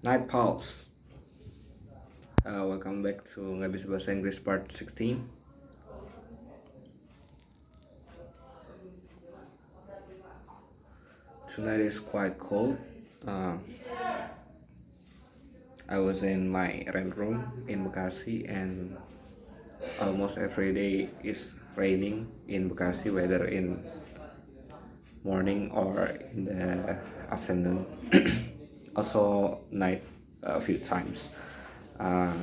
Night Pulse. Welcome back to Gabisa Bahasa Inggris Part 16. Tonight is quite cold. Uh, I was in my rent room in Bekasi, and almost every day is raining in Bekasi, whether in morning or in the afternoon. Also night a few times. Uh,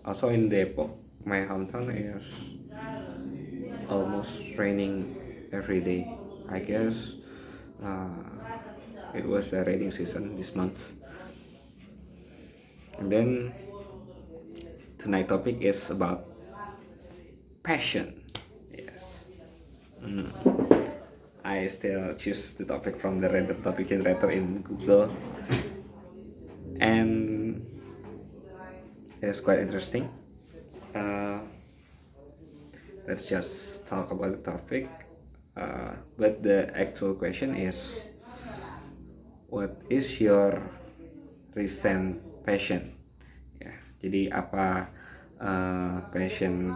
Also in Depok, my hometown is almost raining every day. I guess uh, it was a rainy season this month. And then tonight topic is about passion. Yes. I still choose the topic from the random topic generator in Google, and it's quite interesting. Uh, let's just talk about the topic. But the actual question is, what is your recent passion? Ya, jadi apa passion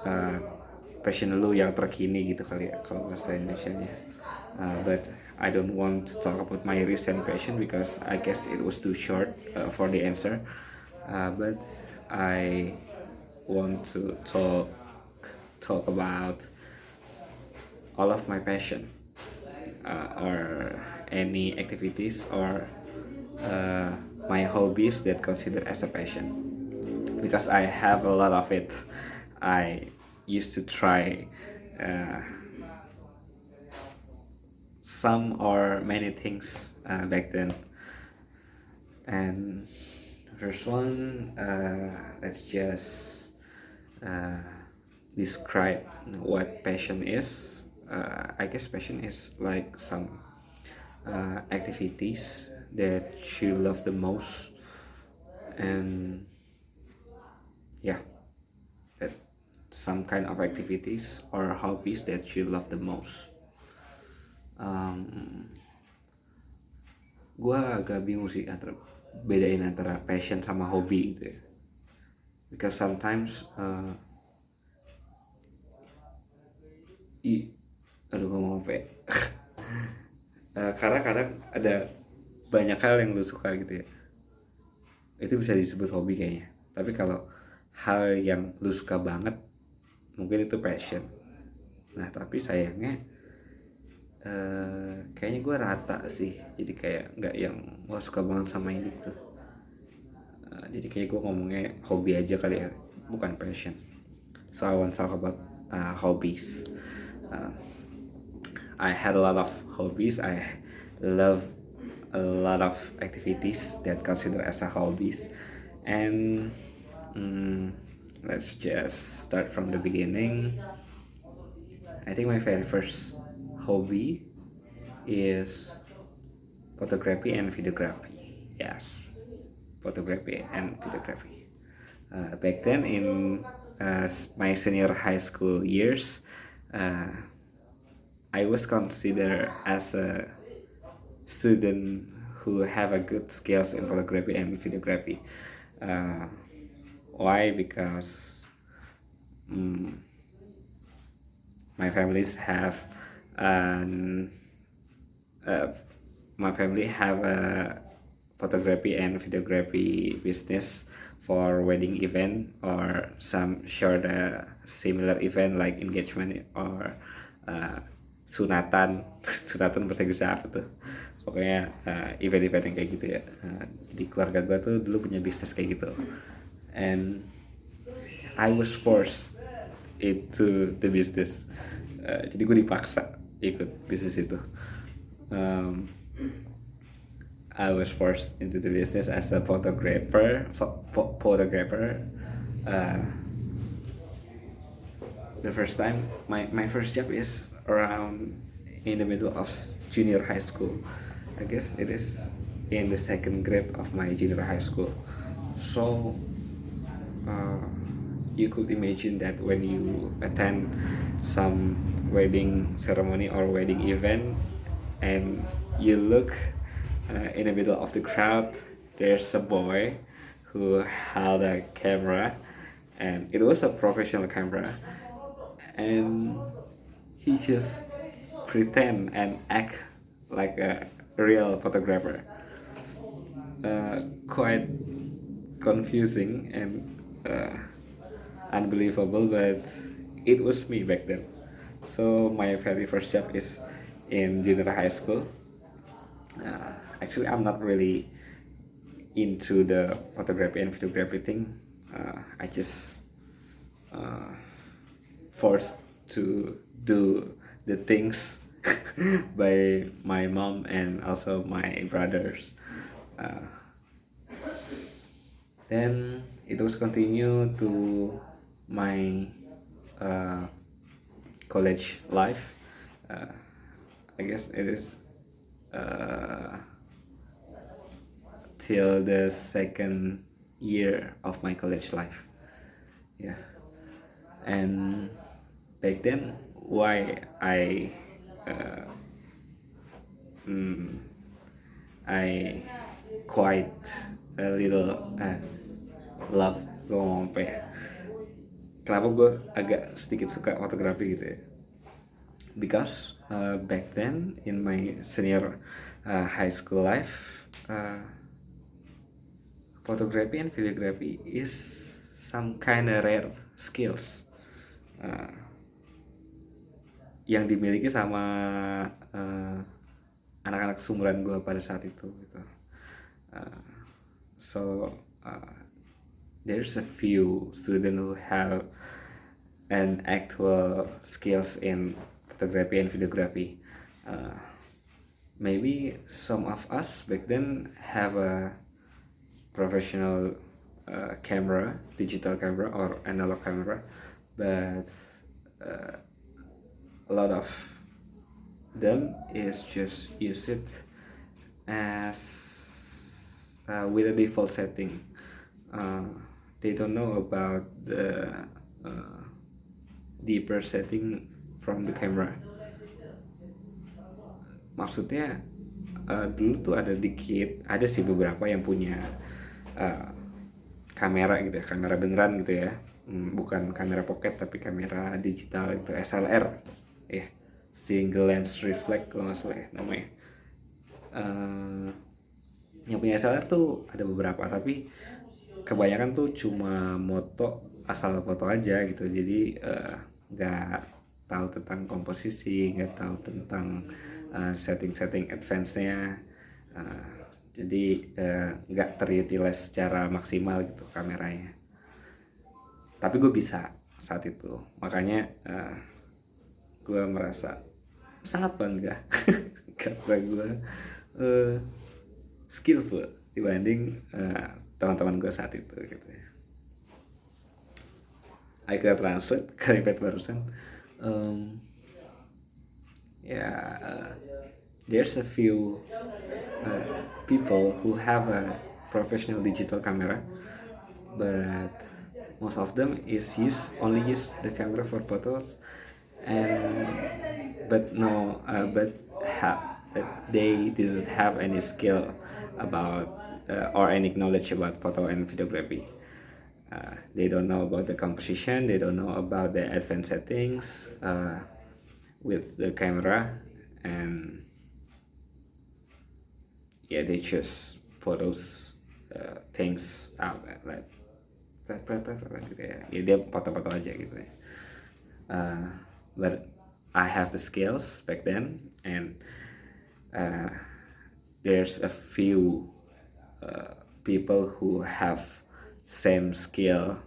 uh, passion lu yang terkini gitu kali ya kalau bahasa Indonesianya. But I don't want to talk about my recent passion because I guess it was too short for the answer. But I want to talk about all of my passion, or any activities or uh, my hobbies that consider as a passion, because I have a lot of it. I used to try uh, some or many things back then. And first one, let's just uh, describe what passion is. I guess passion is like some activities that you love the most, and yeah, that some kind of activities or hobbies that you love the most. um, gue agak bingung sih antara bedain antara passion sama hobi gitu ya, because sometimes aduh ngomong apa ya. Karena kadang ada banyak hal yang lu suka gitu ya, itu bisa disebut hobi kayaknya. Tapi kalau hal yang lu suka banget, mungkin itu passion. Nah tapi sayangnya kayaknya gue rata sih, jadi kayak nggak yang wah suka banget sama ini gitu. Jadi kayak gue ngomongnya hobi aja kali ya, bukan passion. So I want to talk about hobbies. uh, I had a lot of hobbies. I love a lot of activities that consider as a hobbies. And let's just start from the beginning. I think my very first hobby is photography and videography. Yes, photography and videography. Back then in my senior high school years, uh, I was considered as a student who have a good skills in photography and videography. Uh, why? Because my families have an uh, my family have a photography and videography business for wedding event or some short similar event like engagement or sunatan. Sunatan bahasa Inggris apa tuh, pokoknya event-event yang kayak gitu ya. Di keluarga gue tuh dulu punya bisnis kayak gitu, and I was forced into the business. Jadi gue dipaksa ikut bisnis itu. um, I was forced into the business as a photographer. Uh, the first time, my first job is around in the middle of junior high school. I guess it is in the second grade of my junior high school. So you could imagine that when you attend some wedding ceremony or wedding event and you look in the middle of the crowd, there's a boy who held a camera, and it was a professional camera, and he just pretend and act like a real photographer. Quite confusing and unbelievable, but it was me back then. So my very first job is in junior high school. Actually, I'm not really into the photography and videography thing. I just forced to do the things by my mom and also my brothers. Then it was continue to my uh, college life. Uh, I guess it is uh, till the second year of my college life. Yeah, and back then, why I quite a little love gue ngomong apa ya? Kenapa gue agak sedikit suka fotografi gitu ya? Because back then in my senior high school life, photography and videography is some kind of rare skills yang dimiliki sama anak-anak seumuran gue pada saat itu gitu. So there's a few students who have an actual skills in photography and videography. Maybe some of us back then have a professional camera, digital camera or analog camera, but a lot of them is just use it as with a default setting. They don't know about the deeper setting from the camera. Maksudnya dulu tuh ada sih beberapa yang punya kamera gitu ya, kamera beneran gitu ya, bukan kamera pocket tapi kamera digital gitu, SLR ya, single lens reflex kalau nggak salah ya namanya. Yang punya SLR tuh ada beberapa, tapi kebanyakan tuh cuma moto, asal foto aja gitu, jadi nggak tahu tentang komposisi, nggak tahu tentang setting-setting advance-nya, jadi nggak terutilize secara maksimal gitu kameranya. Tapi gue bisa saat itu, makanya gue merasa sangat bangga karena gue skillful dibanding teman-teman gue saat itu gitu ya. Kita translate kalimat barusan. There's a few people who have a professional digital camera, but most of them only use the camera for photos, and but they didn't have any skill about or any knowledge about photo and videography. They don't know about the composition, they don't know about the advanced settings with the camera, and yeah, they just put those things out like gitu ya. Ya dia foto-foto aja gitu ya. But I have the skills back then, and there's a few people who have same skill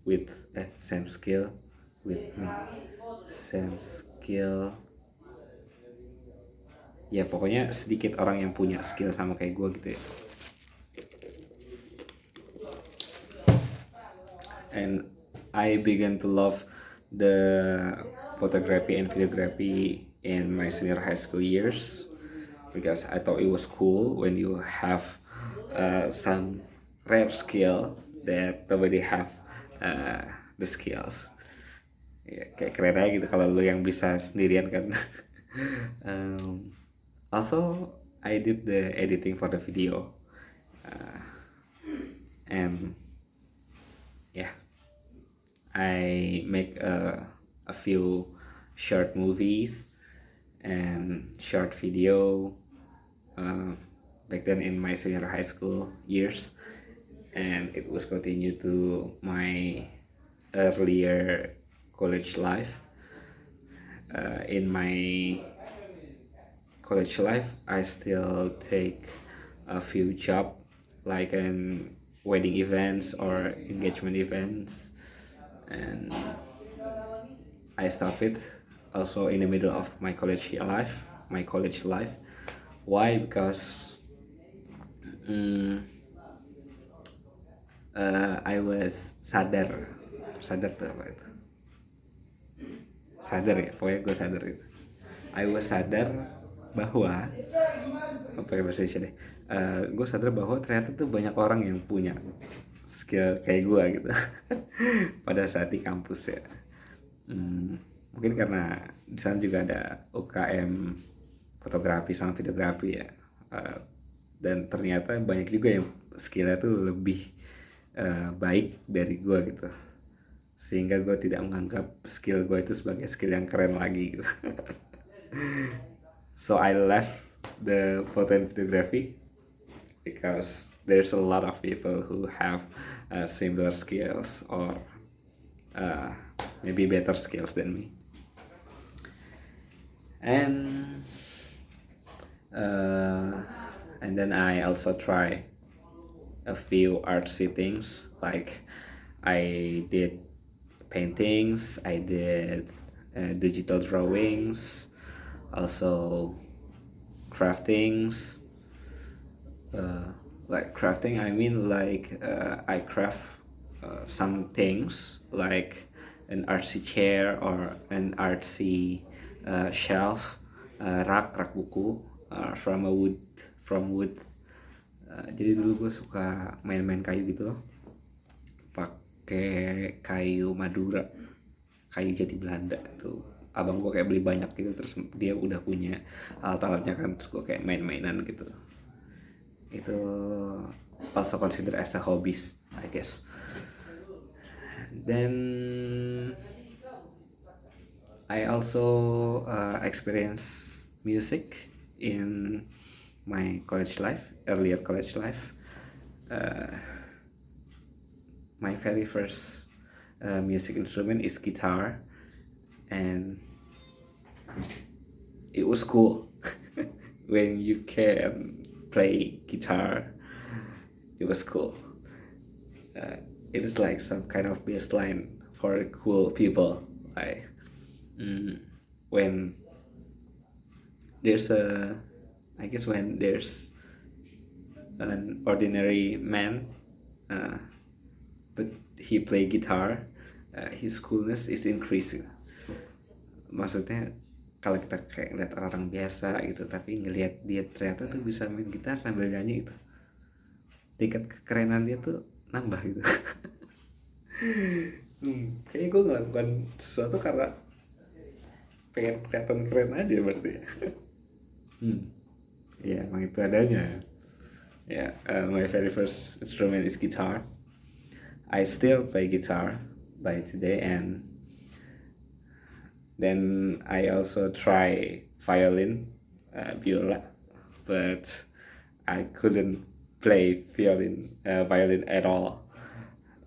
with me, same skill. Ya pokoknya sedikit orang yang punya skill sama kayak gue gitu ya. And I began to love the photography and videography in my senior high school years, because I thought it was cool when you have some rare skill that nobody have the skills. Ya, kayak keren aja gitu kalau lu yang bisa sendirian kan. Also, I did the editing for the video, and yeah, I make a few short movies and short video back then in my senior high school years, and it was continued to my earlier college life. In my college life, I still take a few job like in wedding events or engagement events, and I stopped it also in the middle of my college life. My college life. Why? Because I was sadar tuh apa itu? Sadar ya, pokoknya gue sadar itu. I was sadar bahwa apa ya bahasa Indonesia deh. Gue sadar bahwa ternyata tuh banyak orang yang punya skill kayak gue gitu pada saat di kampus ya. Mungkin karena di sana juga ada UKM fotografi sama videografi ya. Dan ternyata banyak juga yang skillnya tuh lebih baik dari gue gitu, sehingga gue tidak menganggap skill gue itu sebagai skill yang keren lagi gitu. So I left the photo and photography because there's a lot of people who have similar skills or maybe better skills than me. And then I also try a few artsy things, like I did paintings, I did digital drawings, also craftings. Like crafting, I mean like I craft some things like an artsy chair or an artsy shelf, rak buku from wood. Jadi dulu gue suka main-main kayu gitu loh, pakai kayu Madura, kayu jati Belanda tuh. Abang gue kayak beli banyak gitu, terus dia udah punya alat-alatnya kan, terus gue kayak main-mainan gitu. Itu also consider as a hobbies, I guess. Then I also experience music in my college life, earlier college life. My very first music instrument is guitar, and it was cool when you can play guitar. It was cool. It is like some kind of baseline for cool people. Like when there's when there's an ordinary man, but he play guitar, his coolness is increasing. Maksudnya kalau kita kayak lihat orang biasa gitu, tapi ngelihat dia ternyata tuh bisa main gitar sambil nyanyi, itu tingkat kekerenan dia tuh nambah gitu. Kayaknya gue ngelakukan sesuatu karena pengen kelihatan keren aja berarti ya. Ya emang itu adanya. My very first instrument is guitar. I still play guitar by today, and then I also try violin, viola, but I couldn't play violin at all.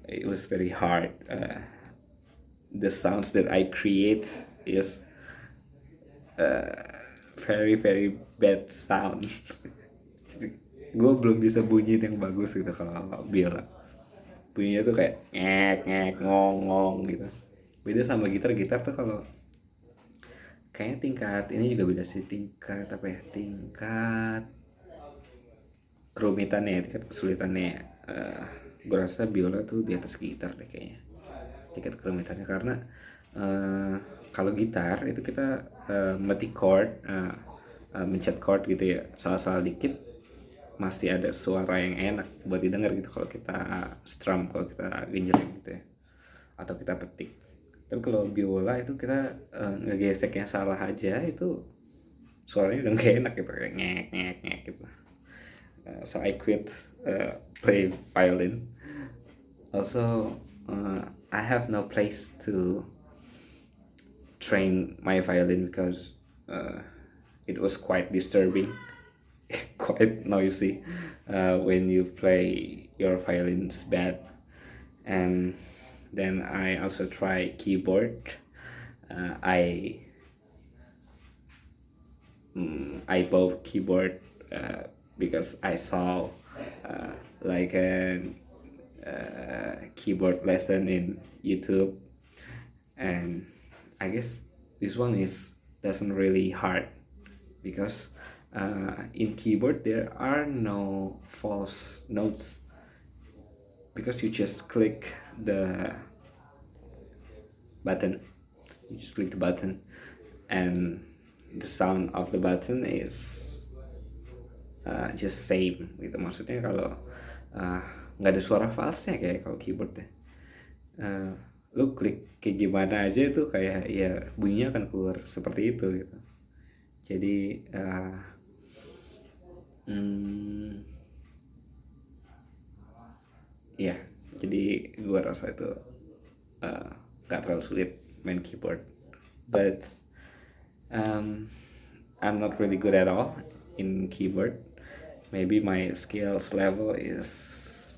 It was very hard. The sounds that I create is very very bad sound. Gue belum bisa bunyi yang bagus gitu kalau biola. Bunyinya tuh kayak ngek ngong gitu. Beda sama gitar tuh kalau kayaknya tingkat ini juga beda sih, tingkat kerumitannya, tingkat kesulitannya. Gue rasa biola tuh di atas gitar deh kayaknya, tingkat kerumitannya, karena kalau gitar itu kita metik chord, mencet chord gitu ya, salah-salah dikit masih ada suara yang enak buat didengar gitu kalau kita strum, kalau kita genjreng gitu ya, atau kita petik. Tapi kalau biola itu kita ngegeseknya salah aja, itu suaranya udah gak enak gitu, kayak ngek ngek ngek gitu. So I quit play violin. Also, I have no place to train my violin because uh, it was quite disturbing, quite noisy when you play your violins bad. And then I also try keyboard. I I bought keyboard because I saw uh, like a keyboard lesson in YouTube, and I guess this one is doesn't really hard because in keyboard there are no false notes because you just click the button, you just click the button, and the sound of the button is just same gitu. Maksudnya kalau uh, nggak ada suara false-nya kayak kalau keyboard ya. Uh, lu klik kayak gimana aja itu kayak ya bunyinya akan keluar seperti itu gitu. Jadi ya jadi gua rasa itu nggak terlalu sulit main keyboard, but I'm not really good at all in keyboard. Maybe my skills level is,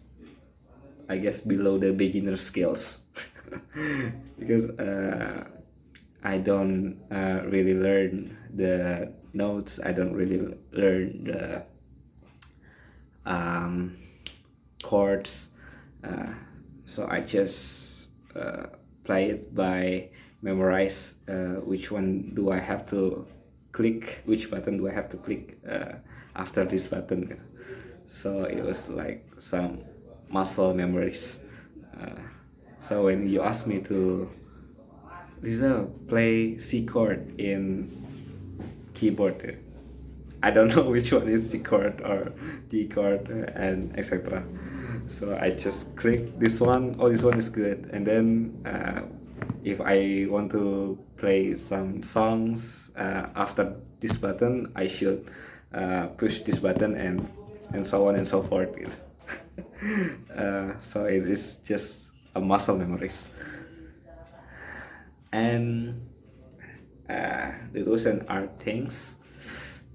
I guess, below the beginner skills because I don't really learn the notes. I don't really learn the chords. So I just play it by memorize which one do I have to click, which button do I have to click after this button. So it was like some muscle memories. So when you ask me to, Lisa, play C chord in keyboard, I don't know which one is C chord or D chord and etc. So I just click this one. Oh, this one is good. And then if I want to play some songs after this button, I should push this button and so on and so forth. So it is just a muscle memories. And the rules and art things.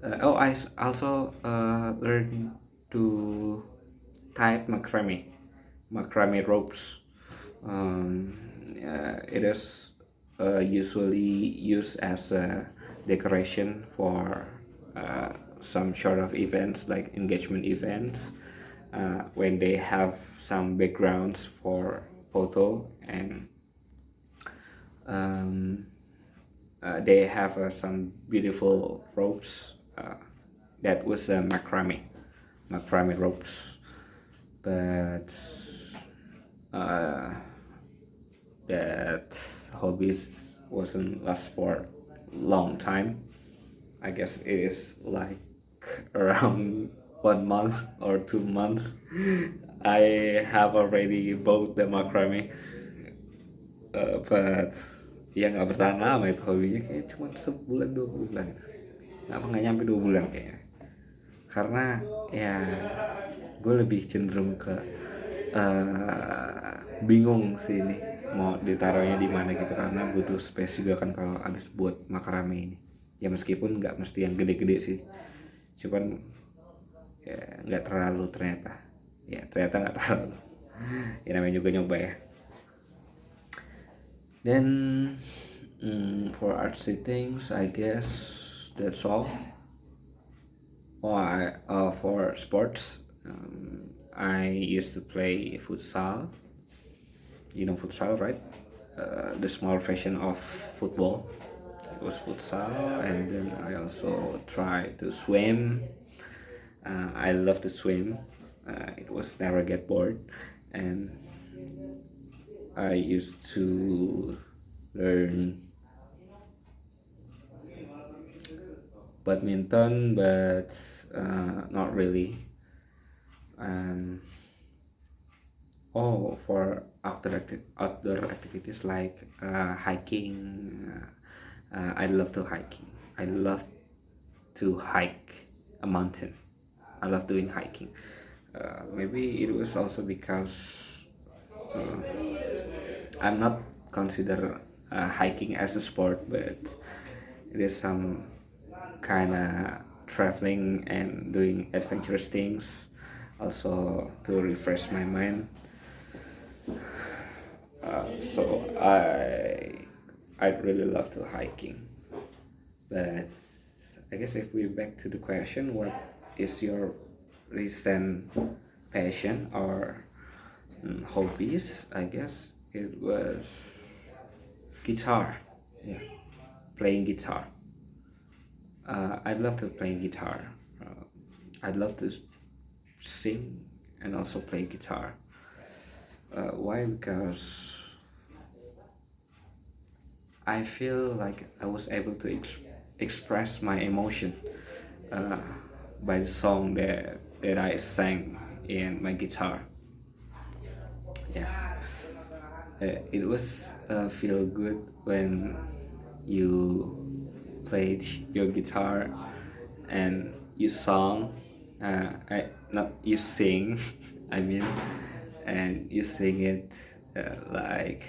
I also learned to tie macrame ropes. It is usually used as a decoration for some sort of events like engagement events, when they have some backgrounds for photo, and they have some beautiful ropes that was macrame ropes, but that hobbies wasn't last for long time. I guess it is like around 1 month or 2 months. I have already bought the macrame, but ya nggak bertahan lama itu hobinya, kayak cuma sebulan 2 bulan, nggak nyampe 2 bulan kayaknya, karena ya gue lebih cenderung ke bingung sih ini mau ditaruhnya di mana gitu, karena butuh space juga kan kalau abis buat makarame ini. Ya meskipun nggak mesti yang gede-gede sih, cuman ya nggak terlalu ternyata, nggak terlalu. Ya namanya juga nyoba ya. Then for artsy things, I guess that's all. For sports, I used to play futsal. You know futsal, right? The small version of football. It was futsal, and then I also tried to swim. I love to swim. It was never get bored, and I used to learn badminton, but not really. For outdoor activities like hiking, I love to hiking. I love to hike a mountain. I love doing hiking. Maybe it was also because I'm not consider hiking as a sport, but it is some kind of traveling and doing adventurous things, also to refresh my mind. So I'd really love to hiking. But I guess if we back to the question, what is your recent passion or hobbies? I guess it was guitar. Yeah, playing guitar. I'd love to play guitar. Uh, I'd love to sing and also play guitar. Why? Because I feel like I was able to express my emotion uh, by the song that I sang in my guitar. Yeah, it was feel good when you played your guitar and you song. I not you sing, I mean, and you sing it like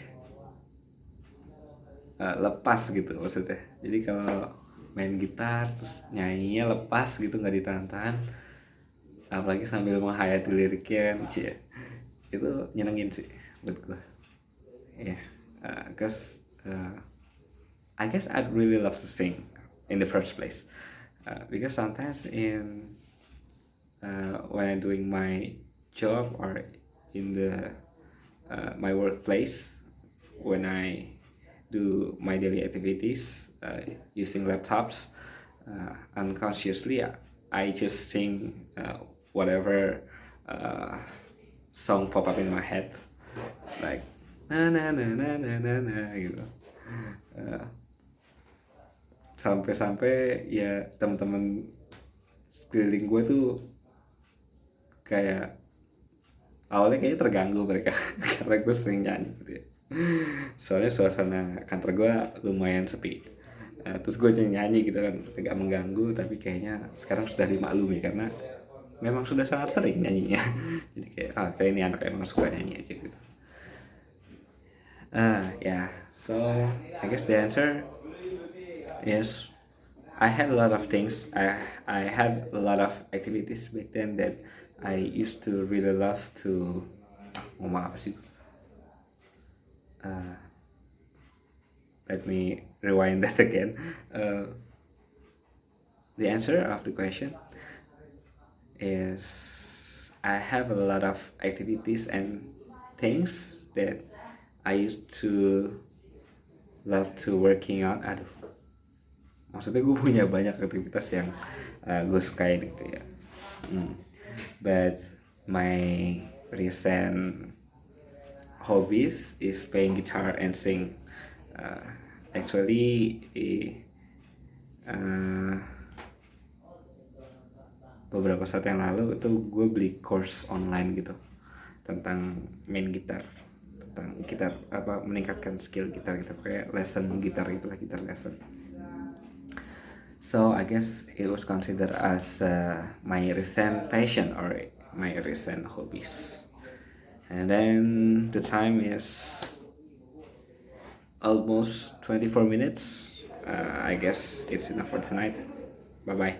lepas gitu maksudnya. Jadi kalau main gitar terus nyanyinya lepas gitu nggak ditahan-tahan, apalagi sambil menghayati liriknya kan, cie, itu nyenengin sih buat gue. Ya, yeah. Cause I guess I'd really love to sing in the first place, because sometimes in when I'm doing my job or in the my workplace, when I do my daily activities using laptops, unconsciously I just sing whatever song pop up in my head, like na na na na na na na gitu. Sampai-sampai ya teman-teman sekeliling gue tuh kayak awalnya kayaknya terganggu mereka karena gue sering nyanyi gitu ya. Soalnya suasana kantor gue lumayan sepi. Terus gue nyanyi gitu kan agak mengganggu, tapi kayaknya sekarang sudah dimaklumi karena memang sudah sangat sering nyanyinya. Jadi kayak ini anak emang suka nyanyi aja gitu. Yeah, so I guess the answer is I had a lot of things. I had a lot of activities back then that I used to really love to. Ngomong apa sih? Let me rewind that again. The answer of the question is I have a lot of activities and things that I used to love to working out. Aduh, maksudnya gue punya banyak aktivitas yang gue sukain gitu ya. But my recent hobbies is playing guitar and sing. Actually, beberapa saat yang lalu itu gue beli course online gitu tentang main gitar, tentang gitar apa meningkatkan skill gitar gitu, kayak lesson gitar gitulah, gitar lesson. So I guess it was considered as my recent passion or my recent hobbies. And then the time is almost 24 minutes. I guess it's enough for tonight. Bye bye.